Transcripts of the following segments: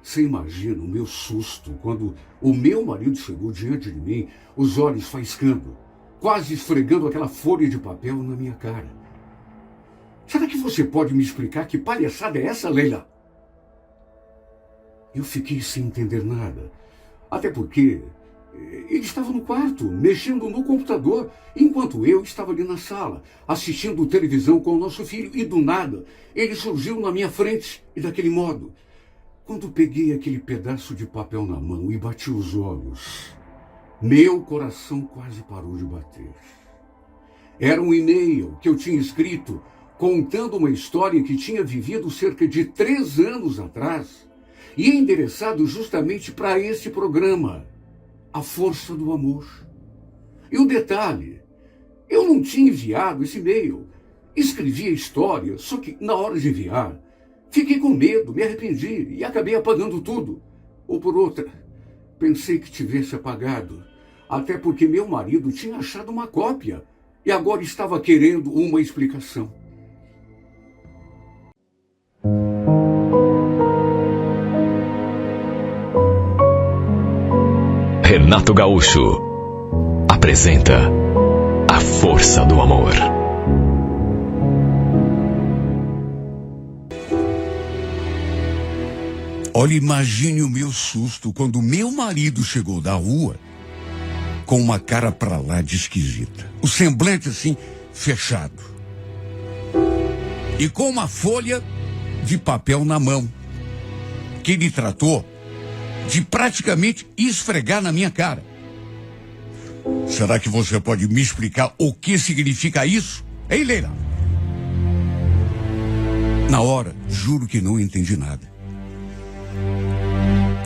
Você imagina o meu susto quando o meu marido chegou diante de mim, os olhos faiscando, quase esfregando aquela folha de papel na minha cara. Será que você pode me explicar que palhaçada é essa, Leila? Eu fiquei sem entender nada, até porque ele estava no quarto, mexendo no computador, enquanto eu estava ali na sala, assistindo televisão com o nosso filho, e do nada, ele surgiu na minha frente, e daquele modo. Quando peguei aquele pedaço de papel na mão e bati os olhos, meu coração quase parou de bater. Era um e-mail que eu tinha escrito contando uma história que tinha vivido cerca de 3 anos atrás e endereçado justamente para esse programa, A Força do Amor. E o detalhe, eu não tinha enviado esse e-mail. Escrevi a história, só que na hora de enviar, fiquei com medo, me arrependi e acabei apagando tudo. Ou por outra, pensei que tivesse apagado, até porque meu marido tinha achado uma cópia e agora estava querendo uma explicação. Renato Gaúcho apresenta A Força do Amor. Olha, imagine o meu susto quando meu marido chegou da rua com uma cara pra lá de esquisita. O semblante assim, fechado. E com uma folha de papel na mão, que ele tratou de praticamente esfregar na minha cara. Será que você pode me explicar o que significa isso? Ei, Leila? Na hora, juro que não entendi nada.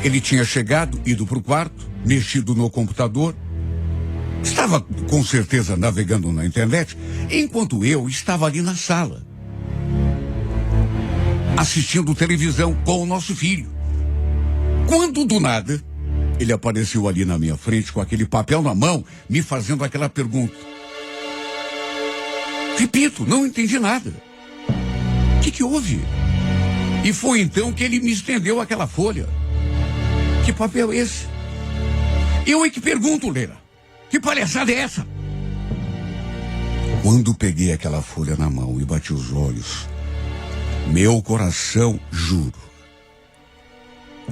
Ele tinha chegado, ido para o quarto, mexido no computador, estava com certeza navegando na internet, enquanto eu estava ali na sala, assistindo televisão com o nosso filho. Quando do nada, ele apareceu ali na minha frente com aquele papel na mão, me fazendo aquela pergunta. Repito, não entendi nada. O que houve? E foi então que ele me estendeu aquela folha. Que papel é esse? Eu é que pergunto, Leila. Que palhaçada é essa? Quando peguei aquela folha na mão e bati os olhos, meu coração, juro,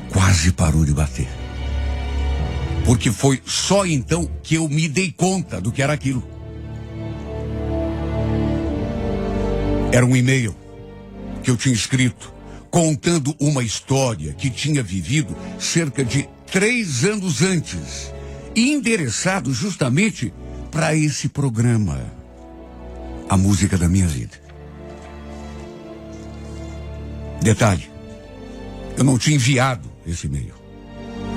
quase parou de bater. Porque foi só então que eu me dei conta do que era aquilo. Era um e-mail que eu tinha escrito contando uma história que tinha vivido cerca de 3 anos antes e endereçado justamente para esse programa, A Música da Minha Vida. Detalhe, eu não tinha enviado esse e-mail.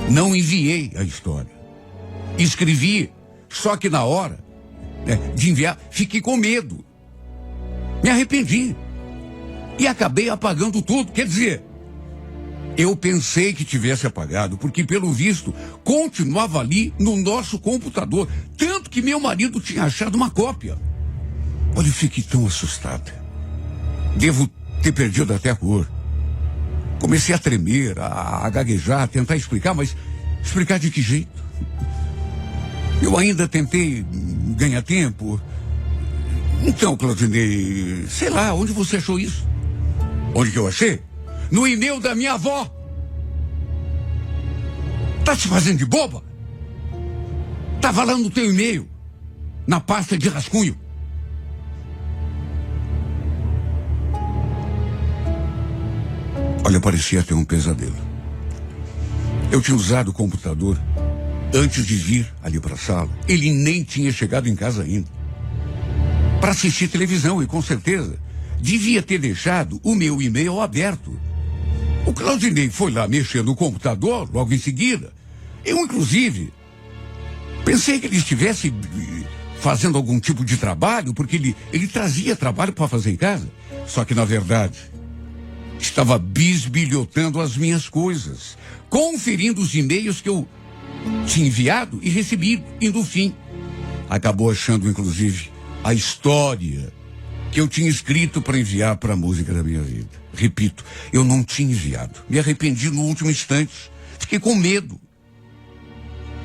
Não enviei a história. Escrevi, só que na hora de enviar, fiquei com medo. Me arrependi. E acabei apagando tudo. Quer dizer, eu pensei que tivesse apagado, porque pelo visto, continuava ali no nosso computador. Tanto que meu marido tinha achado uma cópia. Olha, eu fiquei tão assustada. Devo ter perdido até a cor. Comecei a tremer, a gaguejar, a tentar explicar, mas explicar de que jeito? Eu ainda tentei ganhar tempo. Então, Claudinei, sei lá, onde você achou isso? Onde que eu achei? No e-mail da minha avó. Tá se fazendo de boba? Tava lá no teu e-mail, na pasta de rascunho. Olha, parecia ter um pesadelo. Eu tinha usado o computador antes de vir ali para a sala. Ele nem tinha chegado em casa ainda para assistir televisão e com certeza devia ter deixado o meu e-mail aberto. O Claudinei foi lá mexer no computador logo em seguida. Eu, inclusive, pensei que ele estivesse fazendo algum tipo de trabalho, porque ele trazia trabalho para fazer em casa. Só que, na verdade, estava bisbilhotando as minhas coisas, conferindo os e-mails que eu tinha enviado e recebido. E, no fim, acabou achando, inclusive, a história que eu tinha escrito para enviar para a música da minha vida. Repito, eu não tinha enviado. Me arrependi no último instante. Fiquei com medo.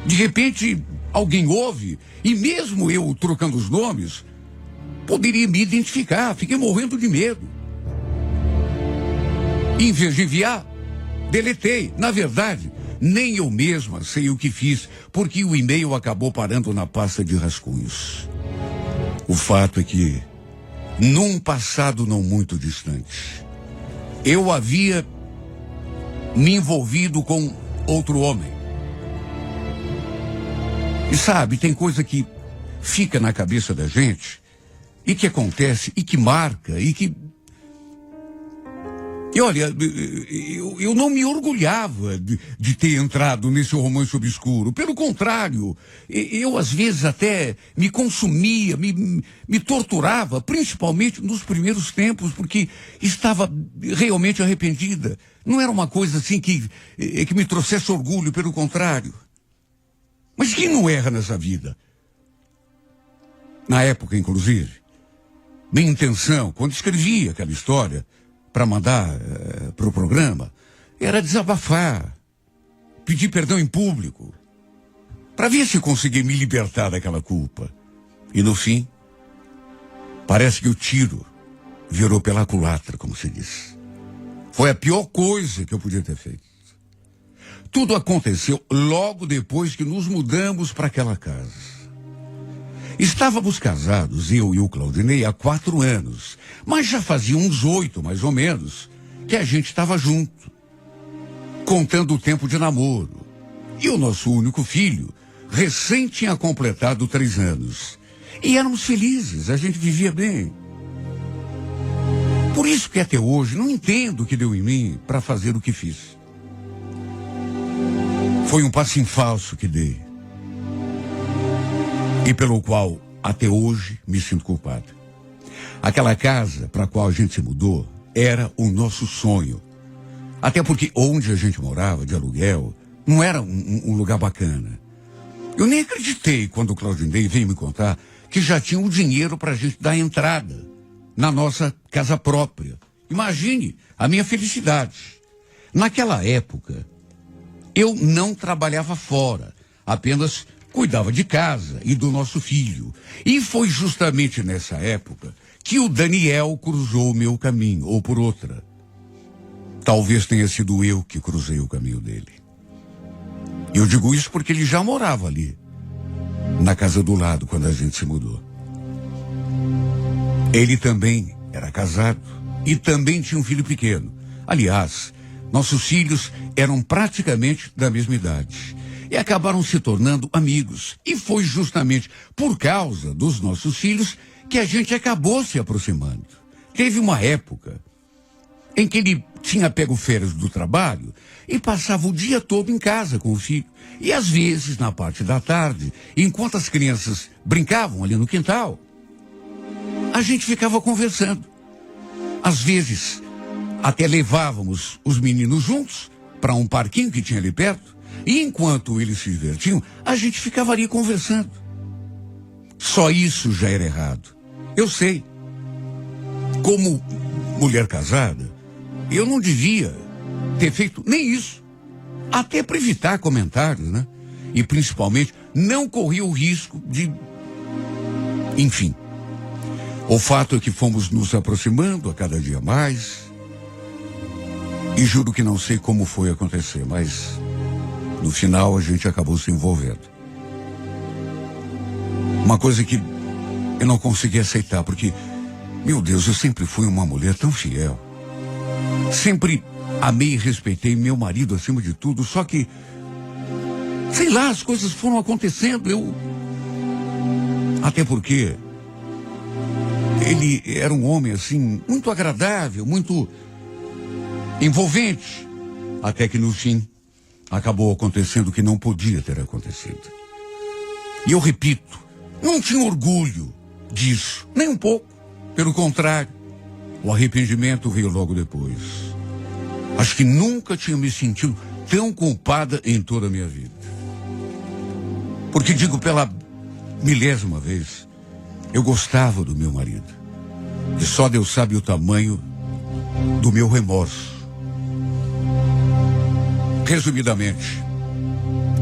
De repente, alguém ouve, e mesmo eu trocando os nomes, poderia me identificar. Fiquei morrendo de medo. Em vez de enviar, deletei. Na verdade, nem eu mesma sei o que fiz, porque o e-mail acabou parando na pasta de rascunhos. O fato é que, num passado não muito distante, eu havia me envolvido com outro homem. E sabe, tem coisa que fica na cabeça da gente, e que acontece, e que marca, e que... E olha, eu não me orgulhava de ter entrado nesse romance obscuro. Pelo contrário, eu às vezes até me consumia, me torturava, principalmente nos primeiros tempos, porque estava realmente arrependida. Não era uma coisa assim que me trouxesse orgulho, pelo contrário. Mas quem não erra nessa vida? Na época, inclusive, minha intenção, quando escrevi aquela história para mandar para o programa, era desabafar, pedir perdão em público, para ver se conseguia me libertar daquela culpa. E no fim, parece que o tiro virou pela culatra, como se diz. Foi a pior coisa que eu podia ter feito. Tudo aconteceu logo depois que nos mudamos para aquela casa. Estávamos casados, eu e o Claudinei, há 4 anos. Mas já fazia uns 8, mais ou menos, que a gente estava junto. Contando o tempo de namoro. E o nosso único filho, recém tinha completado 3 anos. E éramos felizes, a gente vivia bem. Por isso que até hoje não entendo o que deu em mim para fazer o que fiz. Foi um passo em falso que dei. E pelo qual, até hoje, me sinto culpado. Aquela casa para a qual a gente se mudou era o nosso sonho. Até porque onde a gente morava, de aluguel, não era um lugar bacana. Eu nem acreditei quando o Claudinei veio me contar que já tinha o dinheiro para a gente dar entrada na nossa casa própria. Imagine a minha felicidade. Naquela época, eu não trabalhava fora, apenas cuidava de casa e do nosso filho. E foi justamente nessa época que o Daniel cruzou o meu caminho, ou por outra. Talvez tenha sido eu que cruzei o caminho dele. Eu digo isso porque ele já morava ali, na casa do lado, quando a gente se mudou. Ele também era casado e também tinha um filho pequeno. Aliás, nossos filhos eram praticamente da mesma idade. E acabaram se tornando amigos. E foi justamente por causa dos nossos filhos que a gente acabou se aproximando. Teve uma época em que ele tinha pego férias do trabalho e passava o dia todo em casa com o filho. E às vezes, na parte da tarde, enquanto as crianças brincavam ali no quintal, a gente ficava conversando. Às vezes, até levávamos os meninos juntos para um parquinho que tinha ali perto. E enquanto eles se divertiam, a gente ficava ali conversando. Só isso já era errado. Eu sei. Como mulher casada, eu não devia ter feito nem isso. Até para evitar comentários, né? E principalmente, não corria o risco de... Enfim. O fato é que fomos nos aproximando a cada dia mais. E juro que não sei como foi acontecer, mas... no final, a gente acabou se envolvendo. Uma coisa que eu não consegui aceitar, porque, meu Deus, eu sempre fui uma mulher tão fiel. Sempre amei e respeitei meu marido acima de tudo, só que, sei lá, as coisas foram acontecendo, Até porque ele era um homem, assim, muito agradável, muito envolvente, até que no fim... acabou acontecendo o que não podia ter acontecido. E eu repito, não tinha orgulho disso, nem um pouco. Pelo contrário, o arrependimento veio logo depois. Acho que nunca tinha me sentido tão culpada em toda a minha vida. Porque digo pela milésima vez, eu gostava do meu marido. E só Deus sabe o tamanho do meu remorso. Resumidamente,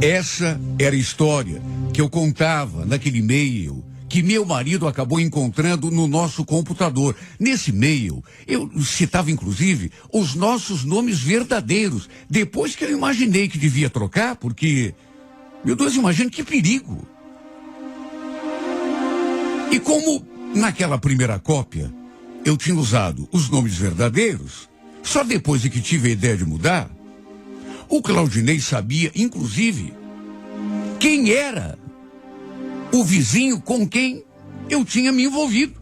essa era a história que eu contava naquele e-mail que meu marido acabou encontrando no nosso computador. Nesse e-mail, eu citava inclusive os nossos nomes verdadeiros, depois que eu imaginei que devia trocar, porque, meu Deus, imagina que perigo. E como naquela primeira cópia eu tinha usado os nomes verdadeiros, só depois de que tive a ideia de mudar, o Claudinei sabia, inclusive, quem era o vizinho com quem eu tinha me envolvido.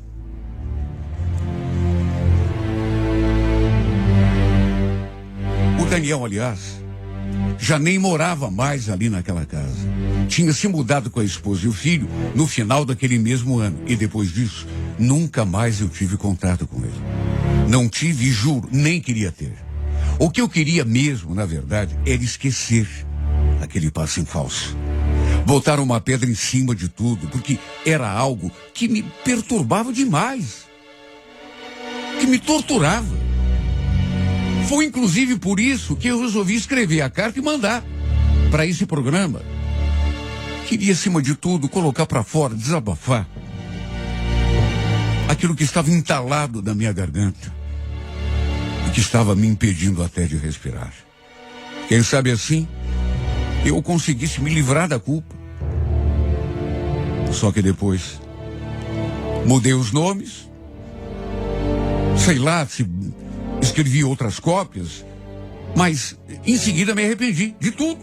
O Daniel, aliás, já nem morava mais ali naquela casa. Tinha se mudado com a esposa e o filho no final daquele mesmo ano. E depois disso, nunca mais eu tive contato com ele. Não tive, e juro, nem queria ter. O que eu queria mesmo, na verdade, era esquecer aquele passo em falso. Botar uma pedra em cima de tudo, porque era algo que me perturbava demais. Que me torturava. Foi inclusive por isso que eu resolvi escrever a carta e mandar para esse programa. Queria, acima de tudo, colocar para fora, desabafar aquilo que estava entalado na minha garganta e que estava me impedindo até de respirar. Quem sabe assim eu conseguisse me livrar da culpa. Só que depois mudei os nomes, sei lá se escrevi outras cópias, mas em seguida me arrependi de tudo.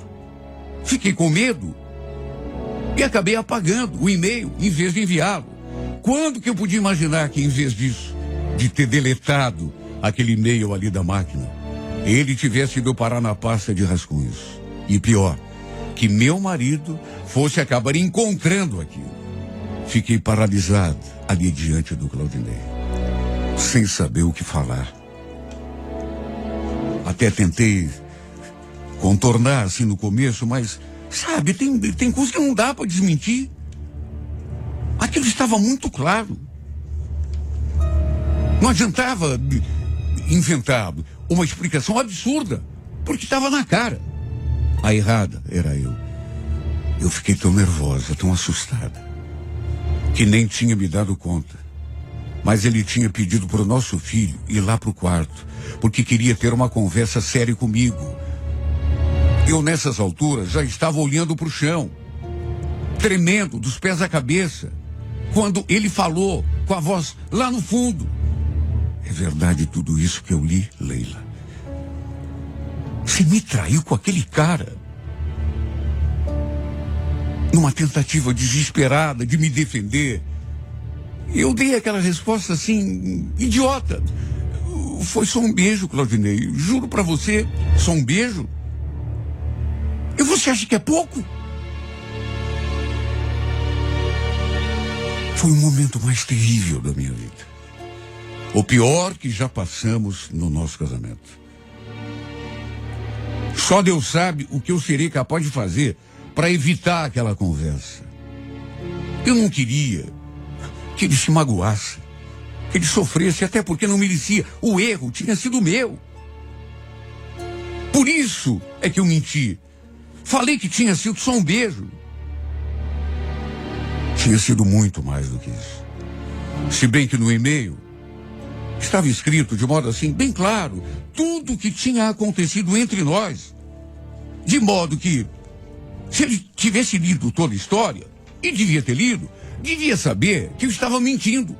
Fiquei com medo e acabei apagando o e-mail em vez de enviá-lo. Quando que eu podia imaginar que, em vez disso, de ter deletado aquele e-mail ali da máquina, ele tivesse ido parar na pasta de rascunhos? E pior, que meu marido fosse acabar encontrando aquilo. Fiquei paralisado ali diante do Claudinei, sem saber o que falar. Até tentei contornar assim no começo, mas, sabe, tem coisa que não dá para desmentir. Aquilo estava muito claro. Não adiantava inventar uma explicação absurda, porque estava na cara. A errada era eu. Eu fiquei tão nervosa, tão assustada, que nem tinha me dado conta. Mas ele tinha pedido para o nosso filho ir lá para o quarto, porque queria ter uma conversa séria comigo. Eu, nessas alturas, já estava olhando para o chão, tremendo dos pés à cabeça, quando ele falou com a voz lá no fundo: é verdade tudo isso que eu li, Leila? Você me traiu com aquele cara? Numa tentativa desesperada de me defender, eu dei aquela resposta assim, idiota. Foi só um beijo, Claudinei. Juro pra você, só um beijo. E você acha que é pouco? Foi o momento mais terrível da minha vida. O pior que já passamos no nosso casamento. Só Deus sabe o que eu serei capaz de fazer para evitar aquela conversa. Eu não queria que ele se magoasse, que ele sofresse, até porque não merecia. O erro tinha sido meu. Por isso é que eu menti. Falei que tinha sido só um beijo. Tinha sido muito mais do que isso. Se bem que no e-mail estava escrito de modo assim, bem claro, tudo o que tinha acontecido entre nós. De modo que, se ele tivesse lido toda a história, e devia ter lido, devia saber que eu estava mentindo.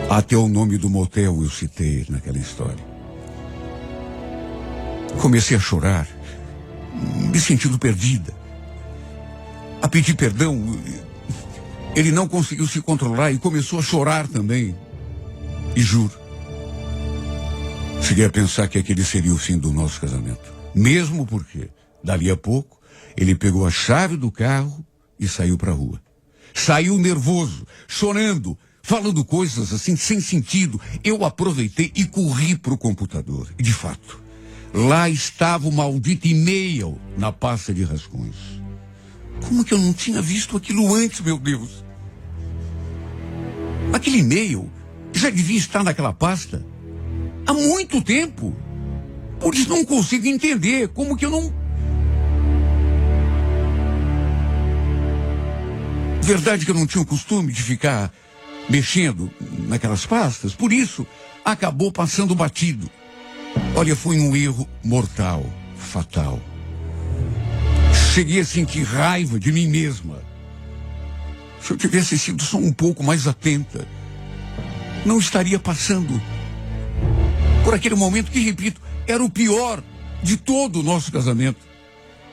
Até o nome do motel eu citei naquela história. Comecei a chorar, me sentindo perdida, a pedir perdão. Ele não conseguiu se controlar e começou a chorar também. E juro, cheguei a pensar que aquele seria o fim do nosso casamento. Mesmo porque, dali a pouco, ele pegou a chave do carro e saiu para a rua. Saiu nervoso, chorando, falando coisas assim sem sentido. Eu aproveitei e corri para o computador. E de fato, lá estava o maldito e-mail na pasta de rascunhos. Como que eu não tinha visto aquilo antes, meu Deus? Aquele e-mail já devia estar naquela pasta há muito tempo. Por isso não consigo entender como que eu não... Verdade que eu não tinha o costume de ficar mexendo naquelas pastas, por isso acabou passando batido. Olha, foi um erro mortal, fatal. Cheguei a sentir raiva de mim mesma. Se eu tivesse sido só um pouco mais atenta, não estaria passando por aquele momento que, repito, era o pior de todo o nosso casamento.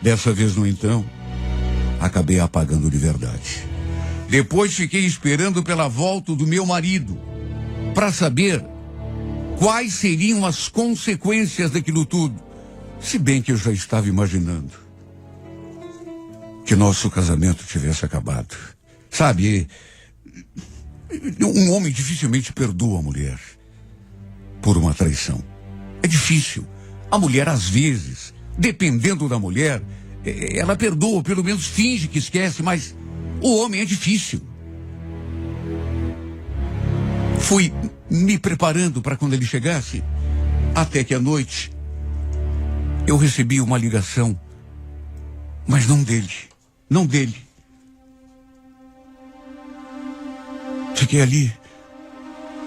Dessa vez, no entanto, acabei apagando de verdade. Depois fiquei esperando pela volta do meu marido para saber quais seriam as consequências daquilo tudo. Se bem que eu já estava imaginando que nosso casamento tivesse acabado. Sabe, um homem dificilmente perdoa a mulher por uma traição. É difícil. A mulher, às vezes, dependendo da mulher, ela perdoa, pelo menos finge que esquece, mas o homem é difícil. Fui me preparando para quando ele chegasse, até que à noite eu recebi uma ligação, mas não dele. Fiquei ali,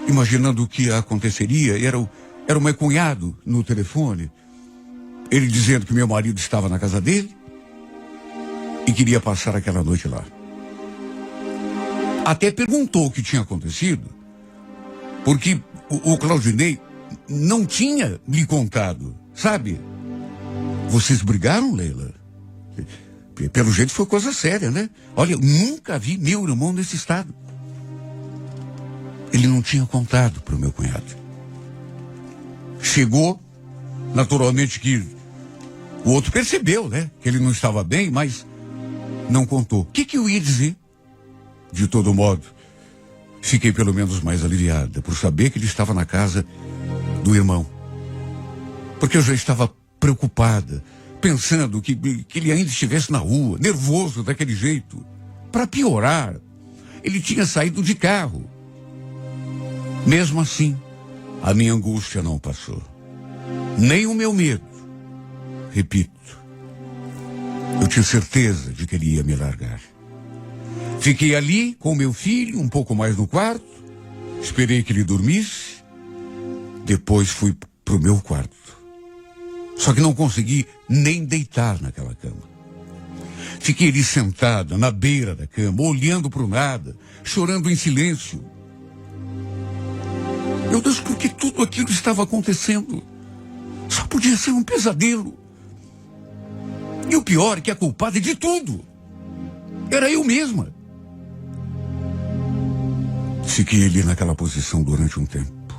imaginando o que aconteceria. Era o meu cunhado no telefone, ele dizendo que meu marido estava na casa dele e queria passar aquela noite lá. Até perguntou o que tinha acontecido, porque o Claudinei não tinha me contado, sabe? Vocês brigaram, Leila? Pelo jeito foi coisa séria, né? Olha, eu nunca vi meu irmão nesse estado. Ele não tinha contado para o meu cunhado. Chegou, naturalmente que o outro percebeu, né? Que ele não estava bem, mas não contou. O que eu ia dizer? De todo modo, fiquei pelo menos mais aliviada por saber que ele estava na casa do irmão. Porque eu já estava preocupada, pensando que ele ainda estivesse na rua, nervoso daquele jeito. Para piorar, ele tinha saído de carro. Mesmo assim, a minha angústia não passou. Nem o meu medo. Repito, eu tinha certeza de que ele ia me largar. Fiquei ali com meu filho, um pouco mais no quarto. Esperei que ele dormisse. Depois fui pro meu quarto. Só que não consegui nem deitar naquela cama. Fiquei ali sentada, na beira da cama, olhando pro nada, chorando em silêncio. Meu Deus, por que tudo aquilo estava acontecendo? Só podia ser um pesadelo. E o pior é que a culpada de tudo era eu mesma. Fiquei ali naquela posição durante um tempo.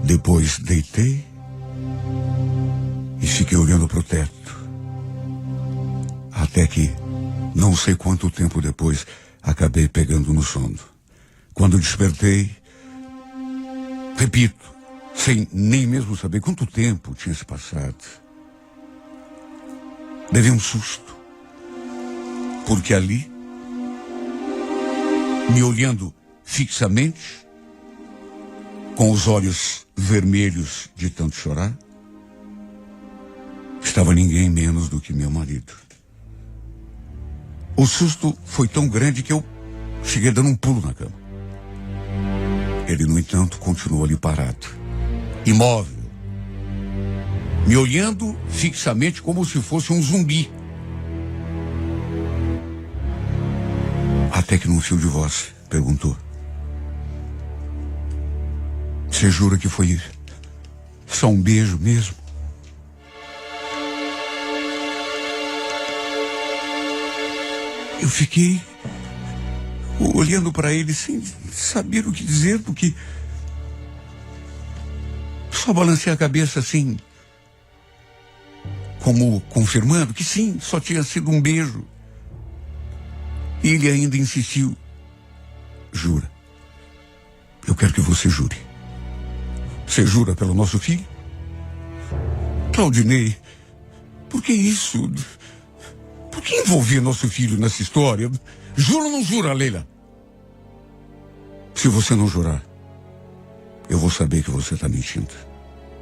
Depois deitei e fiquei olhando para o teto. Até que, não sei quanto tempo depois, acabei pegando no sono. Quando despertei, repito, sem nem mesmo saber quanto tempo tinha se passado, levei um susto. Porque ali, me olhando fixamente, com os olhos vermelhos de tanto chorar, estava ninguém menos do que meu marido. O susto foi tão grande que eu cheguei dando um pulo na cama. Ele, no entanto, continuou ali parado, imóvel, me olhando fixamente como se fosse um zumbi. Até que num fio de voz perguntou: "Você jura que foi só um beijo mesmo?" Eu fiquei olhando para ele sem saber o que dizer, porque só balancei a cabeça assim, como confirmando que sim, só tinha sido um beijo. E ele ainda insistiu: "Jura? Eu quero que você jure. Você jura pelo nosso filho?" "Claudinei, por que isso? Por que envolver nosso filho nessa história? Jura ou não jura, Leila?" Se você não jurar, eu vou saber que você está mentindo.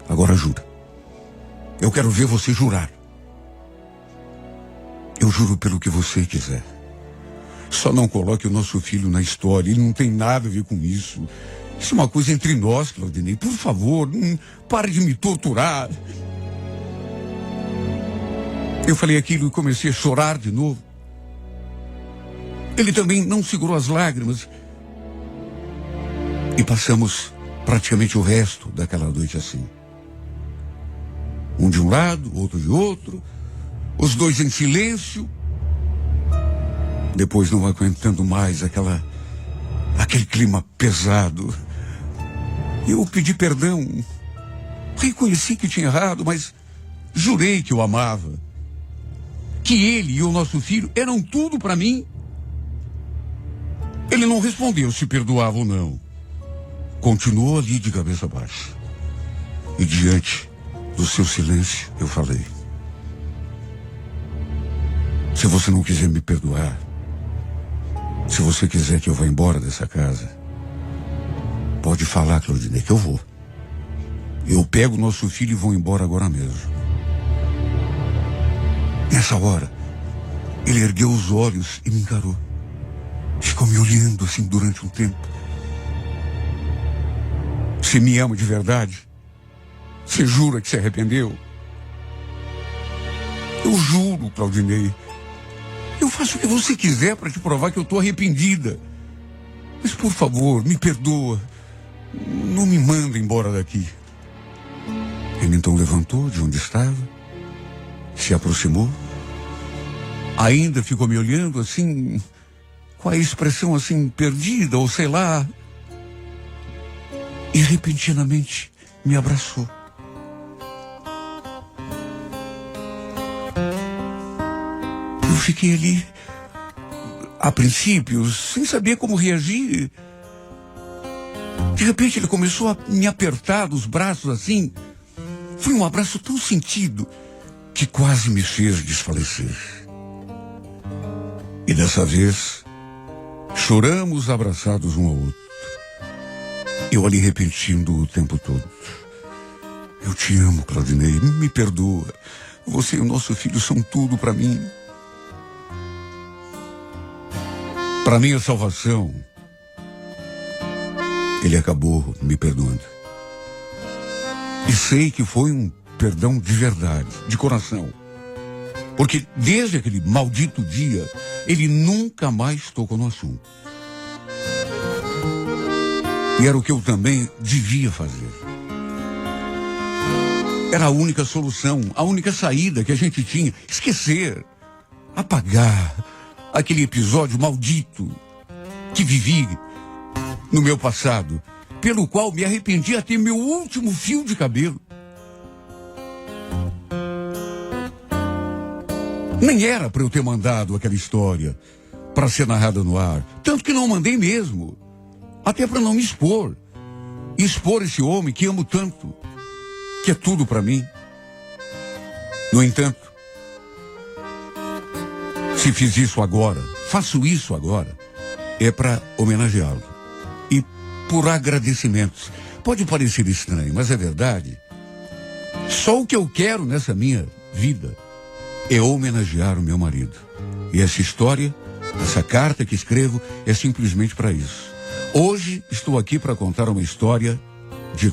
Agora jura. Eu quero ver você jurar. Eu juro pelo que você quiser. Só não coloque o nosso filho na história. Ele não tem nada a ver com isso. Isso é uma coisa entre nós, Claudinei. Por favor, pare de me torturar. Eu falei aquilo e comecei a chorar de novo. Ele também não segurou as lágrimas. E passamos praticamente o resto daquela noite assim. Um de um lado, outro de outro. Os dois em silêncio. Depois, não aguentando mais aquele clima pesado, eu pedi perdão. Reconheci que tinha errado, mas jurei que o amava. Que ele e o nosso filho eram tudo para mim. Ele não respondeu se perdoava ou não. Continuou ali de cabeça baixa. E diante do seu silêncio, eu falei: se você não quiser me perdoar, se você quiser que eu vá embora dessa casa, pode falar, Claudinei, que eu vou. Eu pego o nosso filho e vou embora agora mesmo. Nessa hora, ele ergueu os olhos e me encarou. Ficou me olhando assim durante um tempo. Você me ama de verdade? Você jura que se arrependeu? Eu juro, Claudinei. Eu faço o que você quiser para te provar que eu estou arrependida. Mas, por favor, me perdoa. Não me manda embora daqui. Ele então levantou de onde estava, se aproximou, ainda ficou me olhando assim, com a expressão assim perdida, ou sei lá, e repentinamente me abraçou. Eu fiquei ali, a princípio, sem saber como reagir. De repente ele começou a me apertar dos braços assim. Foi um abraço tão sentido que quase me fez desfalecer. E dessa vez, choramos abraçados um ao outro. Eu ali repetindo o tempo todo: eu te amo, Claudinei, me perdoa. Você e o nosso filho são tudo para mim. Para minha salvação, ele acabou me perdoando. E sei que foi um perdão de verdade, de coração. Porque desde aquele maldito dia, ele nunca mais tocou no assunto. E era o que eu também devia fazer. Era a única solução, a única saída que a gente tinha. Esquecer, apagar aquele episódio maldito que vivi no meu passado, pelo qual me arrependi até meu último fio de cabelo. Nem era para eu ter mandado aquela história para ser narrada no ar. Tanto que não mandei mesmo. Até para não me expor. Expor esse homem que amo tanto, que é tudo para mim. No entanto, se fiz isso agora, faço isso agora, é para homenageá-lo. E por agradecimentos. Pode parecer estranho, mas é verdade. Só o que eu quero nessa minha vida é homenagear o meu marido. E essa história, essa carta que escrevo, é simplesmente para isso. Hoje estou aqui para contar uma história de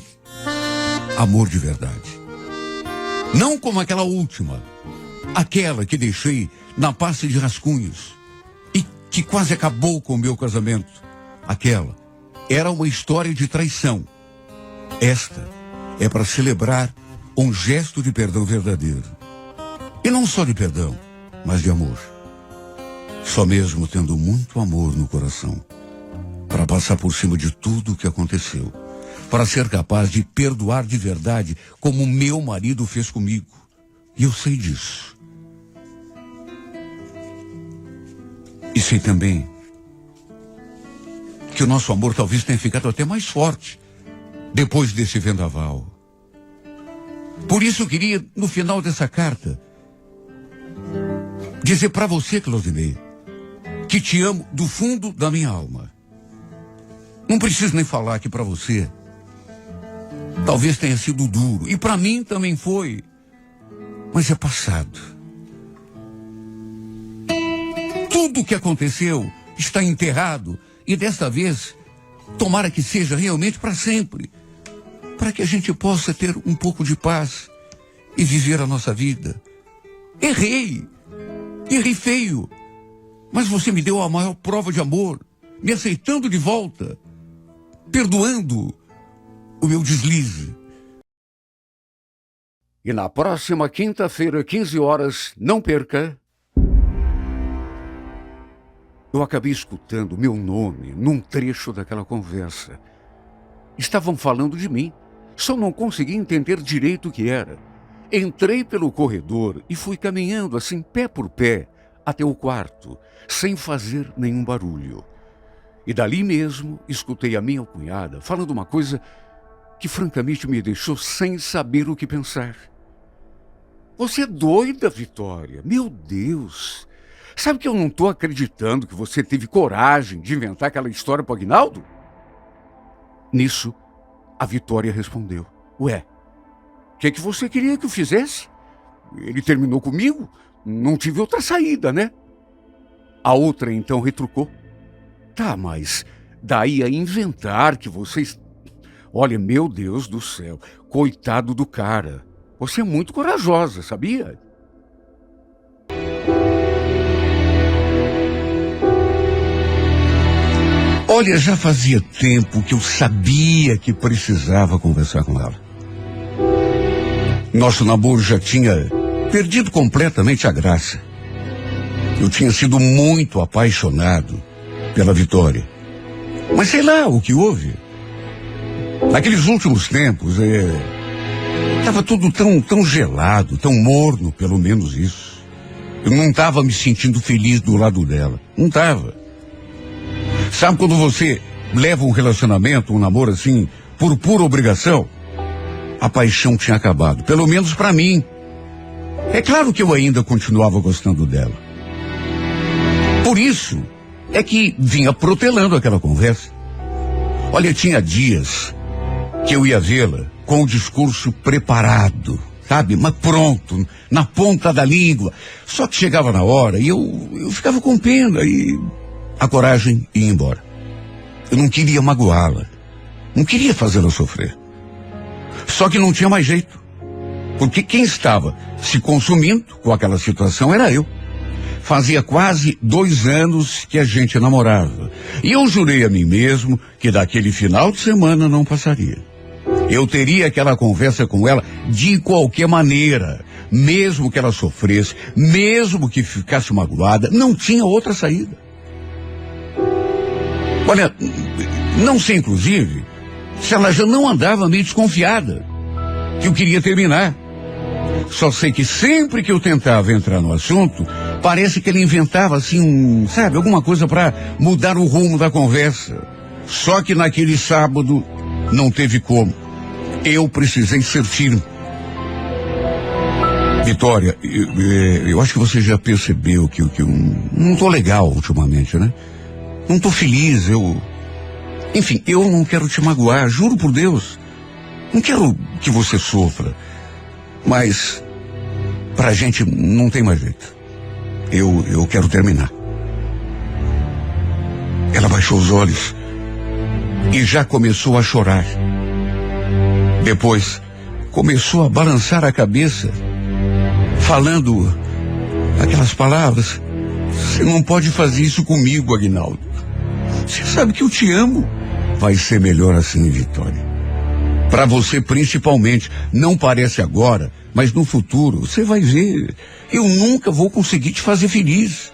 amor de verdade. Não como aquela última, aquela que deixei na pasta de rascunhos e que quase acabou com o meu casamento. Aquela era uma história de traição. Esta é para celebrar um gesto de perdão verdadeiro. E não só de perdão, mas de amor. Só mesmo tendo muito amor no coração, para passar por cima de tudo o que aconteceu, para ser capaz de perdoar de verdade, como meu marido fez comigo. E eu sei disso. E sei também que o nosso amor talvez tenha ficado até mais forte depois desse vendaval. Por isso eu queria, no final dessa carta, dizer para você, Claudinei, que te amo do fundo da minha alma. Não preciso nem falar que para você talvez tenha sido duro. E para mim também foi. Mas é passado. Tudo o que aconteceu está enterrado. E desta vez, tomara que seja realmente para sempre. Para que a gente possa ter um pouco de paz e viver a nossa vida. Errei feio. Mas você me deu a maior prova de amor, me aceitando de volta, perdoando o meu deslize. E na próxima quinta-feira, 15 horas, não perca. Eu acabei escutando meu nome num trecho daquela conversa. Estavam falando de mim, só não consegui entender direito o que era. Entrei pelo corredor e fui caminhando assim, pé por pé, até o quarto, sem fazer nenhum barulho. E dali mesmo escutei a minha cunhada falando uma coisa que francamente me deixou sem saber o que pensar. Você é doida, Vitória? Meu Deus! Sabe que eu não estou acreditando que você teve coragem de inventar aquela história para o Aguinaldo? Nisso, a Vitória respondeu. Ué, o que você queria que eu fizesse? Ele terminou comigo? Não tive outra saída, né? A outra então retrucou. Tá, mas daí a inventar que vocês... Olha, meu Deus do céu, coitado do cara. Você é muito corajosa, sabia? Olha, já fazia tempo que eu sabia que precisava conversar com ela. Nosso namoro já tinha perdido completamente a graça. Eu tinha sido muito apaixonado pela Vitória. Mas sei lá o que houve. Naqueles últimos tempos, estava tudo tão gelado, tão morno, pelo menos isso. Eu não estava me sentindo feliz do lado dela. Não estava. Sabe quando você leva um relacionamento, um namoro assim, por pura obrigação? A paixão tinha acabado, pelo menos para mim. É claro que eu ainda continuava gostando dela. Por isso é que vinha protelando aquela conversa. Olha, tinha dias que eu ia vê-la com o discurso preparado, sabe? Mas pronto, na ponta da língua. Só que chegava na hora e eu ficava com pena e a coragem ia embora. Eu não queria magoá-la. Não queria fazê-la sofrer. Só que não tinha mais jeito. Porque quem estava se consumindo com aquela situação era eu. Fazia quase 2 anos que a gente namorava. E eu jurei a mim mesmo que daquele final de semana não passaria. Eu teria aquela conversa com ela de qualquer maneira. Mesmo que ela sofresse, mesmo que ficasse magoada, não tinha outra saída. Olha, não sei inclusive se ela já não andava meio desconfiada, que eu queria terminar. Só sei que sempre que eu tentava entrar no assunto, parece que ele inventava assim, sabe, alguma coisa para mudar o rumo da conversa. Só que naquele sábado não teve como. Eu precisei ser firme. Vitória, eu acho que você já percebeu que eu não tô legal ultimamente, né? Não tô feliz, Enfim, eu não quero te magoar, juro por Deus. Não quero que você sofra. Mas, pra gente não tem mais jeito. Eu quero terminar. Ela baixou os olhos e já começou a chorar. Depois, começou a balançar a cabeça, falando aquelas palavras. Você não pode fazer isso comigo, Aguinaldo. Você sabe que eu te amo. Vai ser melhor assim, Vitória. Para você principalmente. Não parece agora, mas no futuro você vai ver. Eu nunca vou conseguir te fazer feliz.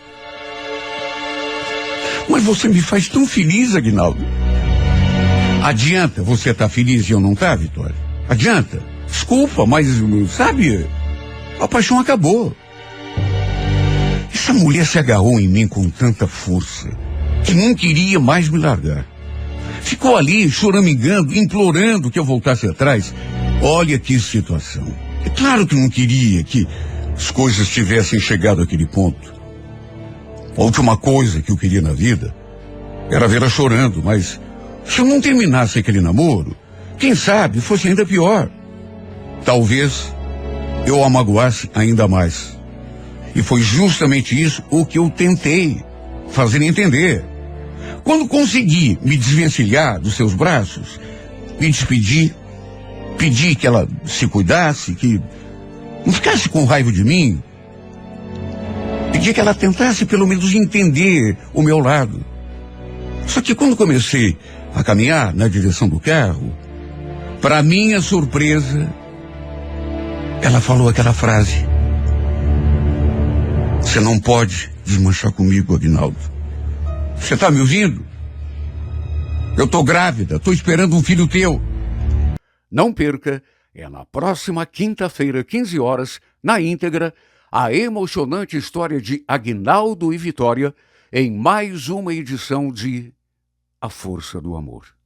Mas você me faz tão feliz, Aguinaldo. Adianta você estar feliz e eu não tá, Vitória? Adianta? Desculpa, mas sabe, a paixão acabou. Essa mulher se agarrou em mim com tanta força que não queria mais me largar. Ficou ali choramingando, implorando que eu voltasse atrás. Olha que situação. É claro que não queria que as coisas tivessem chegado àquele ponto. A última coisa que eu queria na vida era vê-la chorando, mas Se eu não terminasse aquele namoro, quem sabe fosse ainda pior. Talvez eu a magoasse ainda mais. E foi justamente isso o que eu tentei fazer entender. Quando consegui me desvencilhar dos seus braços, me despedi, pedi que ela se cuidasse, que não ficasse com raiva de mim. Pedi que ela tentasse pelo menos entender o meu lado. Só que quando comecei a caminhar na direção do carro, para minha surpresa, ela falou aquela frase: "Você não pode desmanchar comigo, Aguinaldo. Você tá me ouvindo? Eu tô grávida, tô esperando um filho teu." Não perca, é na próxima quinta-feira, 15 horas, na íntegra, a emocionante história de Aguinaldo e Vitória em mais uma edição de A Força do Amor.